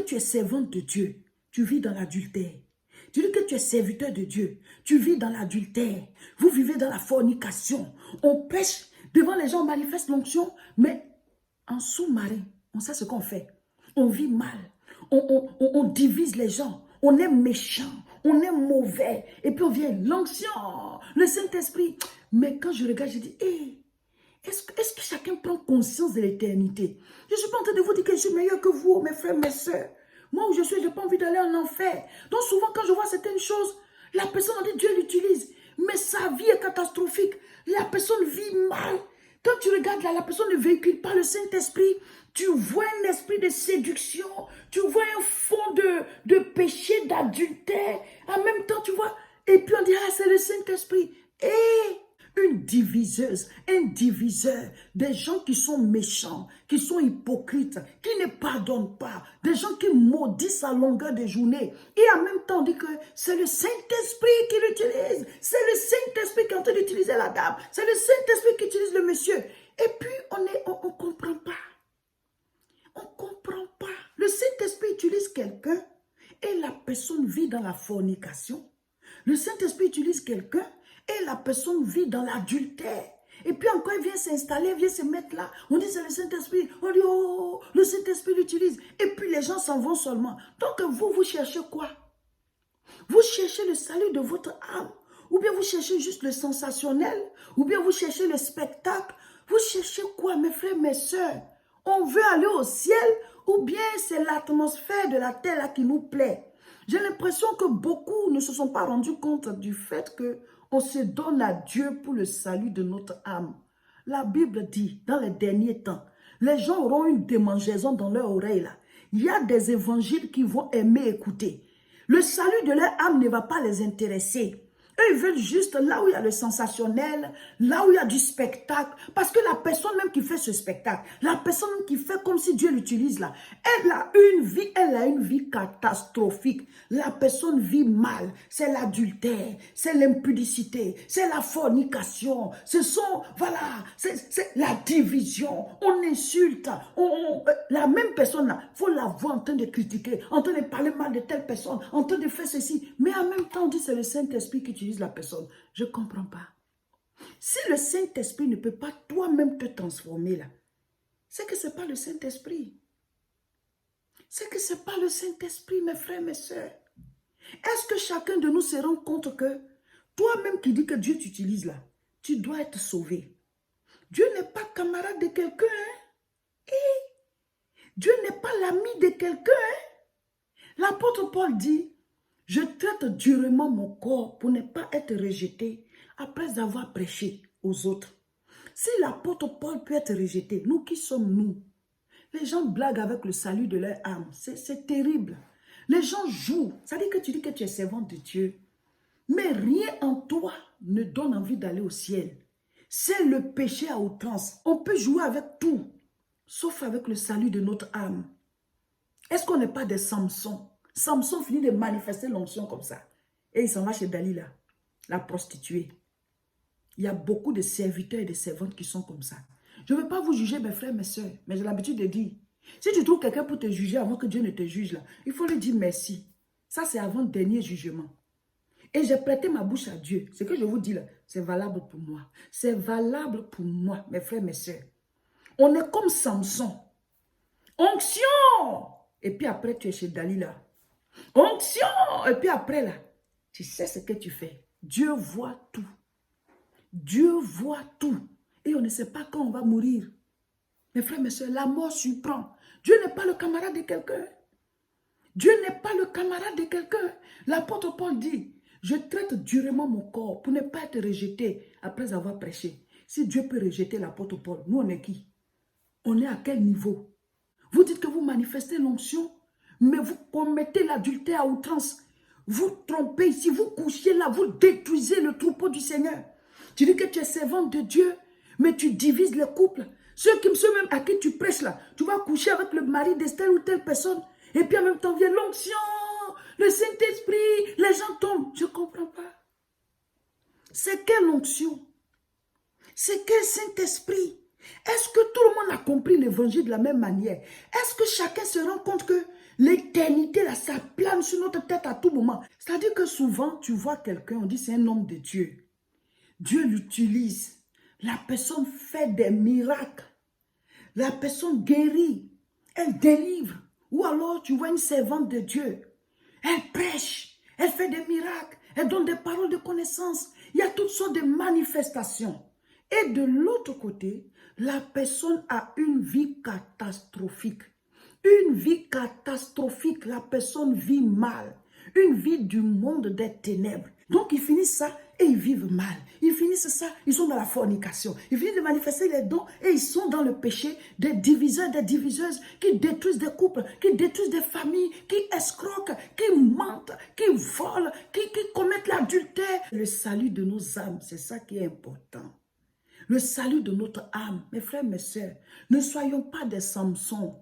tu es servante de Dieu, tu vis dans l'adultère. Tu dis que tu es serviteur de Dieu, tu vis dans l'adultère. Vous vivez dans la fornication. On prêche devant les gens, on manifeste l'onction, mais en sous-marin, on sait ce qu'on fait. On vit mal, on divise les gens, on est méchant, on est mauvais. Et puis on vient, l'onction, le Saint-Esprit. Mais quand je regarde, je dis, hé, est-ce que chacun prend conscience de l'éternité? Je ne suis pas en train de vous dire que je suis meilleur que vous, mes frères, mes soeurs. Moi où je suis, je n'ai pas envie d'aller en enfer. Donc souvent quand je vois certaines choses, la personne a dit Dieu l'utilise. Mais sa vie est catastrophique. La personne vit mal. Quand tu regardes là, la personne ne véhicule pas le Saint-Esprit. Tu vois un esprit de séduction. Tu vois un fond de péché, d'adultère. En même temps, tu vois. Et puis on dit, ah, c'est le Saint-Esprit. Et une diviseuse, un diviseur, des gens qui sont méchants, qui sont hypocrites, qui ne pardonnent pas, des gens qui maudissent à longueur de journée. Et en même temps, on dit que c'est le Saint-Esprit qui l'utilise. C'est le Saint-Esprit qui est en train d'utiliser la dame. C'est le Saint-Esprit qui utilise le monsieur. Et puis, on ne comprend pas. On ne comprend pas. Le Saint-Esprit utilise quelqu'un et la personne vit dans la fornication. Le Saint-Esprit utilise quelqu'un et la personne vit dans l'adultère. Et puis encore, il vient s'installer, il vient se mettre là. On dit c'est le Saint-Esprit. On dit, oh, le Saint-Esprit l'utilise. Et puis les gens s'en vont seulement. Donc vous cherchez quoi? Vous cherchez le salut de votre âme. Ou bien vous cherchez juste le sensationnel. Ou bien vous cherchez le spectacle. Vous cherchez quoi, mes frères, mes soeurs? On veut aller au ciel ou bien c'est l'atmosphère de la terre là qui nous plaît? J'ai l'impression que beaucoup ne se sont pas rendus compte du fait qu'on se donne à Dieu pour le salut de notre âme. La Bible dit, dans les derniers temps, les gens auront une démangeaison dans leur oreille là. Il y a des évangiles qu'ils vont aimer écouter. Le salut de leur âme ne va pas les intéresser. Eux, ils veulent juste là où il y a le sensationnel, là où il y a du spectacle. Parce que la personne même qui fait ce spectacle, la personne qui fait comme si Dieu l'utilise là, elle a une vie catastrophique. La personne vit mal. C'est l'adultère, c'est l'impudicité, c'est la fornication. Ce sont, voilà, c'est la division. On insulte. La même personne là, il faut la voir en train de critiquer, en train de parler mal de telle personne, en train de faire ceci. Mais en même temps, on dit c'est le Saint-Esprit qui utilise la personne. Je ne comprends pas. Si le Saint-Esprit ne peut pas toi-même te transformer là, c'est que ce n'est pas le Saint-Esprit. C'est que ce n'est pas le Saint-Esprit, mes frères, mes soeurs. Est-ce que chacun de nous se rend compte que toi-même qui dis que Dieu t'utilise là, tu dois être sauvé. Dieu n'est pas camarade de quelqu'un. Hein? Dieu n'est pas l'ami de quelqu'un. Hein? L'apôtre Paul dit, je traite durement mon corps pour ne pas être rejeté après avoir prêché aux autres. Si l'apôtre Paul peut être rejeté, nous qui sommes nous? Les gens blaguent avec le salut de leur âme. C'est terrible. Les gens jouent. Ça dit que tu dis que tu es servante de Dieu. Mais rien en toi ne donne envie d'aller au ciel. C'est le péché à outrance. On peut jouer avec tout, sauf avec le salut de notre âme. Est-ce qu'on n'est pas des Samson? Samson finit de manifester l'onction comme ça. Et il s'en va chez Dalila, la prostituée. Il y a beaucoup de serviteurs et de servantes qui sont comme ça. Je ne veux pas vous juger, mes frères, mes soeurs, mais j'ai l'habitude de dire, si tu trouves quelqu'un pour te juger avant que Dieu ne te juge, là, il faut lui dire merci. Ça, c'est avant le dernier jugement. Et j'ai prêté ma bouche à Dieu. Ce que je vous dis là, c'est valable pour moi. C'est valable pour moi, mes frères, mes soeurs. On est comme Samson. Onction! Et puis après, tu es chez Dalila. Onction! Et puis après, là, tu sais ce que tu fais. Dieu voit tout. Dieu voit tout. Et on ne sait pas quand on va mourir. Mes frères, mes soeurs, la mort surprend. Dieu n'est pas le camarade de quelqu'un. Dieu n'est pas le camarade de quelqu'un. L'apôtre Paul dit, je traite durement mon corps pour ne pas être rejeté après avoir prêché. Si Dieu peut rejeter l'apôtre Paul, nous on est qui? On est à quel niveau? Vous dites que vous manifestez l'onction, mais vous commettez l'adultère à outrance. Vous trompez ici, vous couchez là, vous détruisez le troupeau du Seigneur. Tu dis que tu es servante de Dieu, mais tu divises les couples. Ceux même à qui tu prêches là, tu vas coucher avec le mari de telle ou telle personne, et puis en même temps vient l'onction, le Saint-Esprit, les gens tombent. Je ne comprends pas. C'est quelle onction? C'est quel Saint-Esprit? Est-ce que tout le monde a compris l'évangile de la même manière? Est-ce que chacun se rend compte que l'éternité sur notre tête à tout moment. C'est-à-dire que souvent, tu vois quelqu'un, on dit c'est un homme de Dieu. Dieu l'utilise. La personne fait des miracles. La personne guérit. Elle délivre. Ou alors, tu vois une servante de Dieu. Elle prêche. Elle fait des miracles. Elle donne des paroles de connaissance. Il y a toutes sortes de manifestations. Et de l'autre côté, la personne a une vie catastrophique. Une vie catastrophique. La personne vit mal. Une vie du monde des ténèbres. Donc, ils finissent ça et ils vivent mal. Ils finissent ça, ils sont dans la fornication. Ils finissent de manifester les dons et ils sont dans le péché des diviseurs, des diviseuses qui détruisent des couples, qui détruisent des familles, qui escroquent, qui mentent, qui volent, qui commettent l'adultère. Le salut de nos âmes, c'est ça qui est important. Le salut de notre âme. Mes frères, mes sœurs, ne soyons pas des Samson.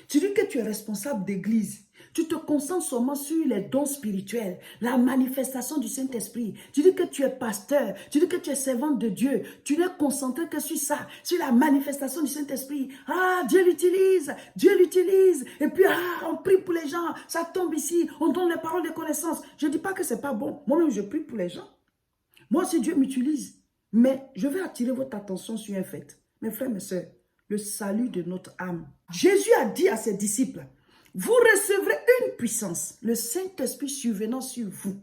Tu dis que tu es responsable d'église. Tu te concentres seulement sur les dons spirituels, la manifestation du Saint-Esprit. Tu dis que tu es pasteur, tu dis que tu es servante de Dieu. Tu n'es concentré que sur ça, sur la manifestation du Saint-Esprit. Ah, Dieu l'utilise, Dieu l'utilise. Et puis, on prie pour les gens, ça tombe ici, on donne les paroles de connaissance. Je ne dis pas que ce n'est pas bon. Moi-même, je prie pour les gens. Moi aussi, Dieu m'utilise. Mais je vais attirer votre attention sur un fait. Mes frères, mes sœurs, le salut de notre âme. Jésus a dit à ses disciples, vous recevrez une puissance, le Saint-Esprit survenant sur vous,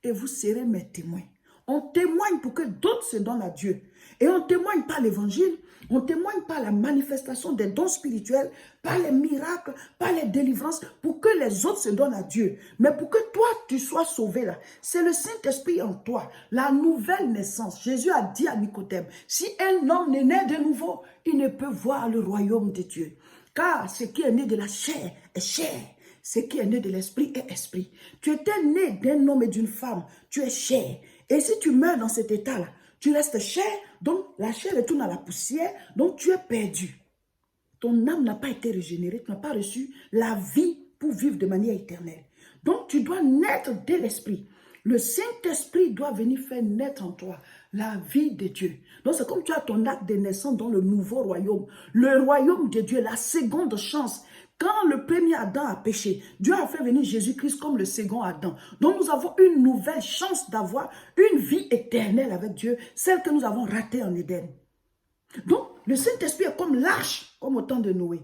et vous serez mes témoins. On témoigne pour que d'autres se donnent à Dieu. Et on témoigne par l'évangile, on témoigne par la manifestation des dons spirituels, par les miracles, par les délivrances, pour que les autres se donnent à Dieu. Mais pour que toi, tu sois sauvé là, c'est le Saint-Esprit en toi, la nouvelle naissance. Jésus a dit à Nicodème, si un homme n'est né de nouveau, il ne peut voir le royaume de Dieu. Car ce qui est né de la chair est chair. Ce qui est né de l'esprit est esprit. Tu étais né d'un homme et d'une femme. Tu es chair. Et si tu meurs dans cet état-là, tu restes chair. Donc la chair retourne à la poussière. Donc tu es perdu. Ton âme n'a pas été régénérée. Tu n'as pas reçu la vie pour vivre de manière éternelle. Donc tu dois naître de l'esprit. Le Saint-Esprit doit venir faire naître en toi la vie de Dieu. Donc c'est comme tu as ton acte de naissance dans le nouveau royaume. Le royaume de Dieu, la seconde chance. Quand le premier Adam a péché, Dieu a fait venir Jésus-Christ comme le second Adam. Donc nous avons une nouvelle chance d'avoir une vie éternelle avec Dieu, celle que nous avons ratée en Éden. Donc le Saint-Esprit est comme l'arche, comme au temps de Noé.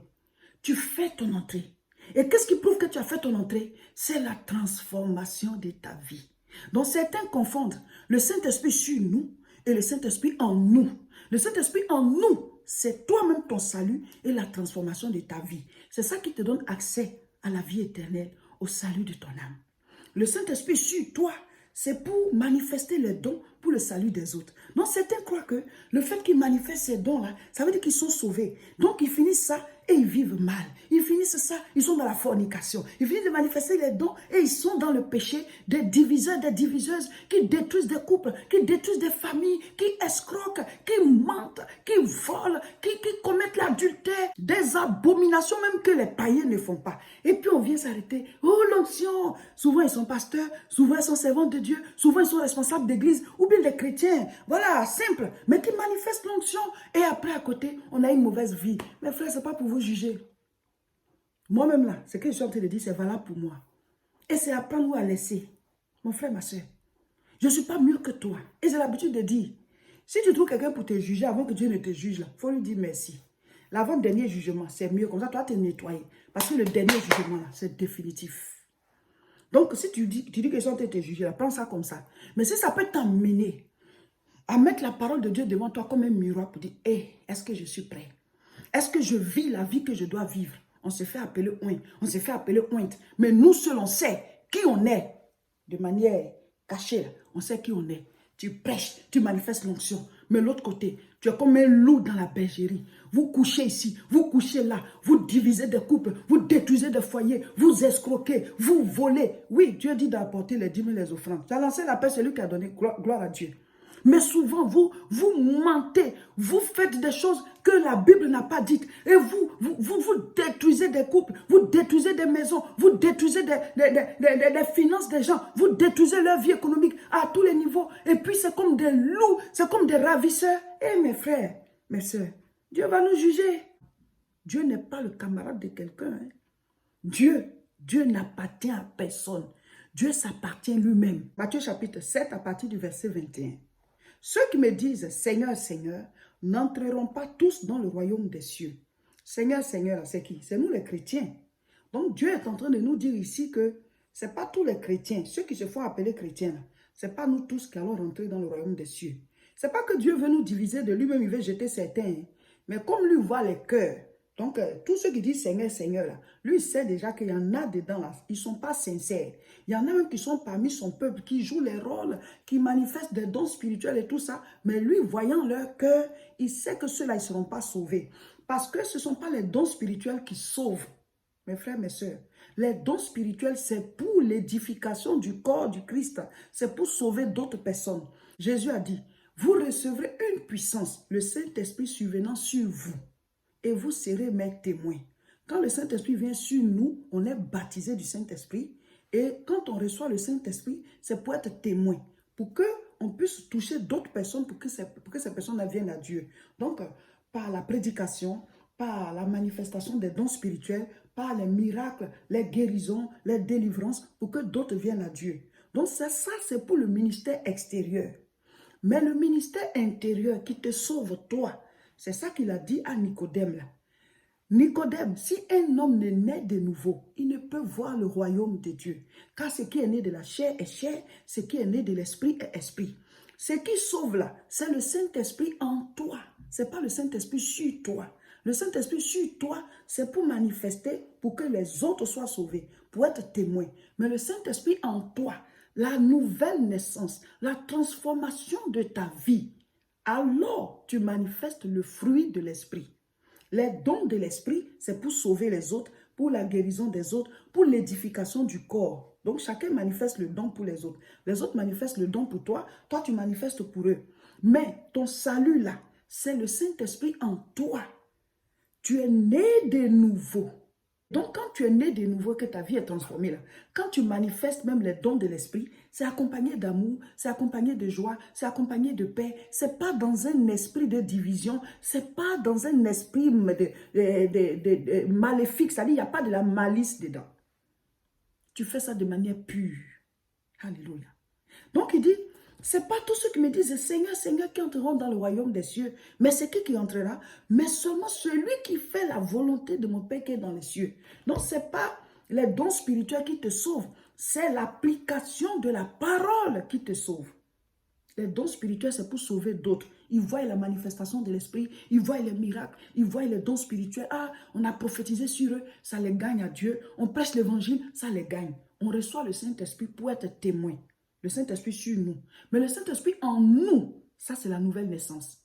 Tu fais ton entrée. Et qu'est-ce qui prouve que tu as fait ton entrée? C'est la transformation de ta vie. Donc certains confondent le Saint-Esprit sur nous et le Saint-Esprit en nous. Le Saint-Esprit en nous, c'est toi-même ton salut et la transformation de ta vie. C'est ça qui te donne accès à la vie éternelle, au salut de ton âme. Le Saint-Esprit sur toi, c'est pour manifester les dons pour le salut des autres. Donc certains croient que le fait qu'ils manifestent ces dons-là, ça veut dire qu'ils sont sauvés. Donc ils finissent ça et ils vivent mal. Ils finissent ça, ils sont dans la fornication. Ils finissent de manifester les dons et ils sont dans le péché des diviseurs, des diviseuses qui détruisent des couples, qui détruisent des familles, qui escroquent, qui mentent, qui volent, qui commettent l'adultère, des abominations même que les païens ne font pas. Et puis on vient s'arrêter. Oh l'onction! Souvent ils sont pasteurs, souvent ils sont servants de Dieu, souvent ils sont responsables d'église ou bien des chrétiens. Voilà, simple, mais qui manifestent l'onction. Et après à côté, on a une mauvaise vie. Mes frères, ce n'est pas pour vous juger. Moi-même là, ce que je suis en train de dire, c'est valable pour moi. Et c'est apprendre à laisser. Mon frère, ma soeur, je ne suis pas mieux que toi. Et j'ai l'habitude de dire, si tu trouves quelqu'un pour te juger avant que Dieu ne te juge, il faut lui dire merci. L'avant-dernier jugement, c'est mieux. Comme ça, toi, tu es nettoyé. Parce que le dernier jugement, là, c'est définitif. Donc, si tu dis que je suis en train de te juger, là, prends ça comme ça. Mais si ça peut t'emmener à mettre la parole de Dieu devant toi comme un miroir pour dire, hey, est-ce que je suis prêt? Est-ce que je vis la vie que je dois vivre? On se fait appeler oint, on se fait appeler ointe. Mais nous seuls, on sait qui on est. De manière cachée, là, on sait qui on est. Tu prêches, tu manifestes l'onction. Mais l'autre côté, tu es comme un loup dans la bergerie. Vous couchez ici, vous couchez là. Vous divisez des couples, vous détruisez des foyers, vous escroquez, vous volez. Oui, Dieu dit d'apporter les dîmes et les offrandes. Tu as lancé l'appel, c'est lui qui a donné gloire à Dieu. Mais souvent, vous mentez, vous faites des choses que la Bible n'a pas dites. Et vous détruisez des couples, vous détruisez des maisons, vous détruisez des finances des gens, vous détruisez leur vie économique à tous les niveaux. Et puis c'est comme des loups, c'est comme des ravisseurs. Et mes frères, mes soeurs, Dieu va nous juger. Dieu n'est pas le camarade de quelqu'un. Hein. Dieu Dieu n'appartient à personne. Dieu s'appartient lui-même. Matthieu chapitre 7 à partir du verset 21. Ceux qui me disent Seigneur, Seigneur, n'entreront pas tous dans le royaume des cieux. Seigneur, Seigneur, c'est qui? C'est nous les chrétiens. Donc Dieu est en train de nous dire ici que ce n'est pas tous les chrétiens, ceux qui se font appeler chrétiens, ce n'est pas nous tous qui allons rentrer dans le royaume des cieux. Ce n'est pas que Dieu veut nous diviser de lui-même, il veut jeter certains. Hein. Mais comme lui voit les cœurs, donc tous ceux qui disent Seigneur, Seigneur, là, lui il sait déjà qu'il y en a dedans, là, ils ne sont pas sincères. Il y en a même qui sont parmi son peuple, qui jouent les rôles, qui manifestent des dons spirituels et tout ça. Mais lui, voyant leur cœur, il sait que ceux-là, ils ne seront pas sauvés. Parce que ce ne sont pas les dons spirituels qui sauvent. Mes frères, mes sœurs, les dons spirituels, c'est pour l'édification du corps du Christ. C'est pour sauver d'autres personnes. Jésus a dit, vous recevrez une puissance, le Saint-Esprit survenant sur vous, et vous serez mes témoins. Quand le Saint-Esprit vient sur nous, on est baptisé du Saint-Esprit, et quand on reçoit le Saint-Esprit, c'est pour être témoin, pour qu'on puisse toucher d'autres personnes, pour que ces personnes viennent à Dieu. Donc, par la prédication, par la manifestation des dons spirituels, par les miracles, les guérisons, les délivrances, pour que d'autres viennent à Dieu. Donc ça c'est pour le ministère extérieur. Mais le ministère intérieur qui te sauve toi, c'est ça qu'il a dit à Nicodème là. Nicodème, si un homme n'est né de nouveau, il ne peut voir le royaume de Dieu. Car ce qui est né de la chair est chair, ce qui est né de l'esprit est esprit. Ce qui sauve là, c'est le Saint-Esprit en toi. Ce n'est pas le Saint-Esprit sur toi. Le Saint-Esprit sur toi, c'est pour manifester, pour que les autres soient sauvés, pour être témoins. Mais le Saint-Esprit en toi, la nouvelle naissance, la transformation de ta vie, alors tu manifestes le fruit de l'Esprit. Les dons de l'Esprit, c'est pour sauver les autres, pour la guérison des autres, pour l'édification du corps. Donc chacun manifeste le don pour les autres. Les autres manifestent le don pour toi, toi tu manifestes pour eux. Mais ton salut là, c'est le Saint-Esprit en toi. Tu es né de nouveau. Donc, quand tu es né de nouveau, que ta vie est transformée, là, quand tu manifestes même les dons de l'esprit, c'est accompagné d'amour, c'est accompagné de joie, c'est accompagné de paix. Ce n'est pas dans un esprit de division, ce n'est pas dans un esprit de maléfique, c'est-à-dire il n'y a pas de la malice dedans. Tu fais ça de manière pure. Alléluia. Donc, il dit, ce n'est pas tous ceux qui me disent, Seigneur, Seigneur, qui entreront dans le royaume des cieux. Mais c'est qui entrera? Mais seulement celui qui fait la volonté de mon Père qui est dans les cieux. Donc, ce n'est pas les dons spirituels qui te sauvent. C'est l'application de la parole qui te sauve. Les dons spirituels, c'est pour sauver d'autres. Ils voient la manifestation de l'esprit, ils voient les miracles, ils voient les dons spirituels. Ah, on a prophétisé sur eux, ça les gagne à Dieu. On prêche l'évangile, ça les gagne. On reçoit le Saint-Esprit pour être témoin. Le Saint-Esprit sur nous. Mais le Saint-Esprit en nous, ça c'est la nouvelle naissance.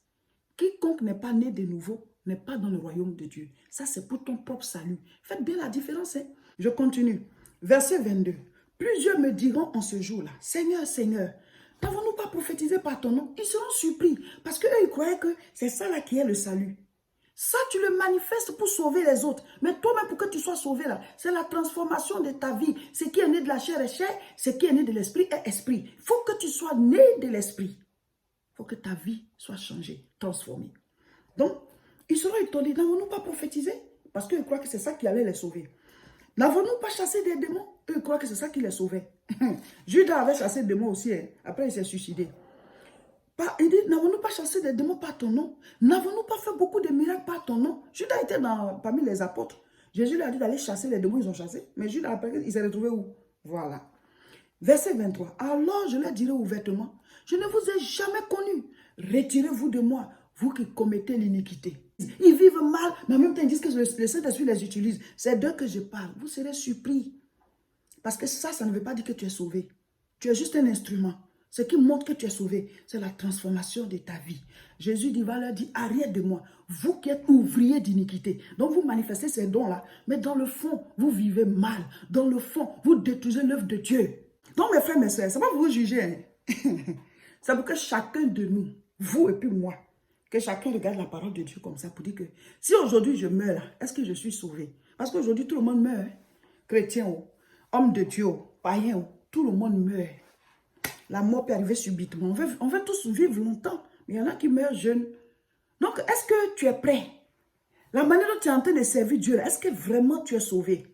Quiconque n'est pas né de nouveau n'est pas dans le royaume de Dieu. Ça c'est pour ton propre salut. Faites bien la différence. Hein? Je continue. Verset 22. Plusieurs me diront en ce jour-là, Seigneur, Seigneur, n'avons-nous pas prophétisé par ton nom? Ils seront surpris parce qu'eux ils croyaient que c'est ça là qui est le salut. Ça, tu le manifestes pour sauver les autres. Mais toi-même, pour que tu sois sauvé là, c'est la transformation de ta vie. Ce qui est né de la chair est chair, ce qui est né de l'esprit est esprit. Il faut que tu sois né de l'esprit. Il faut que ta vie soit changée, transformée. Donc, ils seront étonnés. N'avons-nous pas prophétisé? Parce qu'ils croient que c'est ça qui allait les sauver. N'avons-nous pas chassé des démons? Eux ils croient que c'est ça qui les sauvait. Judas avait chassé des démons aussi. Hein. Après, il s'est suicidé. Il dit, n'avons-nous pas chassé des démons par ton nom? N'avons-nous pas fait beaucoup de miracles par ton nom? Judas était parmi les apôtres. Jésus lui a dit d'aller chasser les démons, ils ont chassé. Mais Judas, après, il s'est retrouvé où? Voilà. Verset 23. Alors je leur dirai ouvertement, je ne vous ai jamais connu. Retirez-vous de moi, vous qui commettez l'iniquité. Ils vivent mal, mais en même temps, ils disent que le Saint-Esprit les utilise. C'est d'eux que je parle. Vous serez surpris. Parce que ça ne veut pas dire que tu es sauvé. Tu es juste un instrument. Ce qui montre que tu es sauvé, c'est la transformation de ta vie. Jésus dit, va leur dire, arrière de moi, vous qui êtes ouvriers d'iniquité. Donc vous manifestez ces dons-là, mais dans le fond, vous vivez mal. Dans le fond, vous détruisez l'œuvre de Dieu. Donc mes frères, mes soeurs, c'est pas pour vous juger. Hein? C'est pour que chacun de nous, vous et puis moi, que chacun regarde la parole de Dieu comme ça pour dire que si aujourd'hui je meurs là, est-ce que je suis sauvé? Parce qu'aujourd'hui tout le monde meurt. Hein? Chrétien, oh, homme de Dieu, oh, païen, oh, tout le monde meurt. La mort peut arriver subitement. On veut tous vivre longtemps, mais il y en a qui meurent jeunes. Donc, est-ce que tu es prêt? La manière dont tu es en train de servir Dieu, est-ce que vraiment tu es sauvé?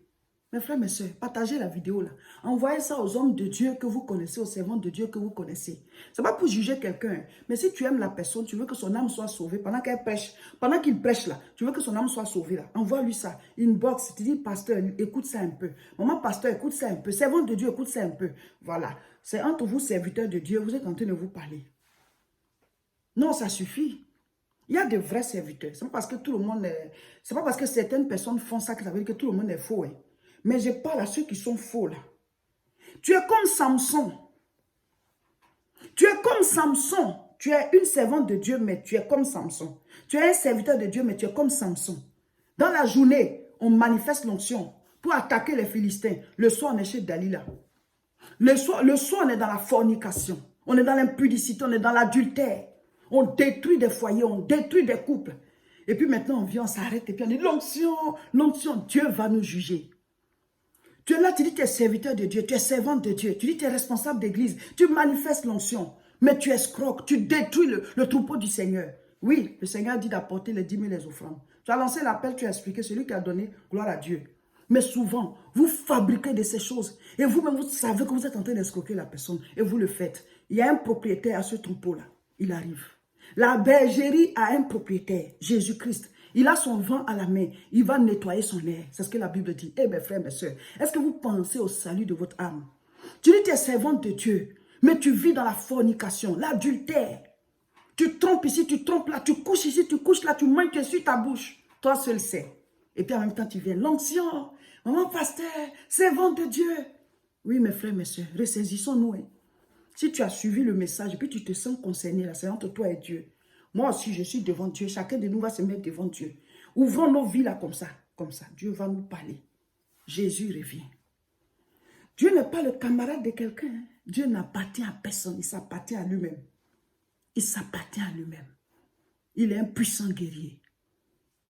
Mes frères, mes soeurs, partagez la vidéo là. Envoyez ça aux hommes de Dieu que vous connaissez, aux servants de Dieu que vous connaissez. Ce n'est pas pour juger quelqu'un. Mais si tu aimes la personne, tu veux que son âme soit sauvée pendant qu'elle prêche, pendant qu'il prêche là, tu veux que son âme soit sauvée là. Envoie-lui ça. Inbox, tu dis, pasteur, écoute ça un peu. Maman, pasteur, écoute ça un peu. Servant de Dieu, écoute ça un peu. Voilà. C'est entre vous, serviteurs de Dieu, vous êtes en train de vous parler. Non, ça suffit. Il y a de vrais serviteurs. C'est pas parce que tout le monde est... C'est pas parce que certaines personnes font ça que ça veut dire que tout le monde est faux. Hein. Mais je parle à ceux qui sont faux là. Tu es comme Samson. Tu es comme Samson. Tu es une servante de Dieu, mais tu es comme Samson. Tu es un serviteur de Dieu, mais tu es comme Samson. Dans la journée, on manifeste l'onction pour attaquer les Philistins. Le soir, on est chez Dalila. Le soir, on est dans la fornication. On est dans l'impudicité, on est dans l'adultère. On détruit des foyers, on détruit des couples. Et puis maintenant, on vient, on s'arrête et puis on dit l'onction, l'onction, Dieu va nous juger. Tu es là, tu dis que tu es serviteur de Dieu, tu es servante de Dieu, tu dis que tu es responsable d'église, tu manifestes l'onction, mais tu escroques, tu détruis le troupeau du Seigneur. Oui, le Seigneur dit d'apporter les 10 000 les offrandes. Tu as lancé l'appel, tu as expliqué, celui qui a donné, gloire à Dieu. Mais souvent, vous fabriquez de ces choses et vous-même, vous savez que vous êtes en train d'escroquer la personne et vous le faites. Il y a un propriétaire à ce troupeau-là, il arrive. La bergerie a un propriétaire, Jésus-Christ. Il a son vent à la main. Il va nettoyer son air. C'est ce que la Bible dit. Eh mes frères, mes soeurs, est-ce que vous pensez au salut de votre âme? Tu dis que tu es servante de Dieu, mais tu vis dans la fornication, l'adultère. Tu trompes ici, tu trompes là, tu couches ici, tu couches là, tu manques sur ta bouche. Toi seul sais. Et puis en même temps, tu viens, l'onction, maman pasteur, servante de Dieu. Oui, mes frères, mes soeurs, ressaisissons-nous. Hein. Si tu as suivi le message et puis tu te sens concerné, là, c'est entre toi et Dieu. Moi aussi, je suis devant Dieu. Chacun de nous va se mettre devant Dieu. Ouvrons nos vies là comme ça. Comme ça. Dieu va nous parler. Jésus revient. Dieu n'est pas le camarade de quelqu'un. Hein. Dieu n'appartient à personne. Il s'appartient à lui-même. Il s'appartient à lui-même. Il est un puissant guerrier.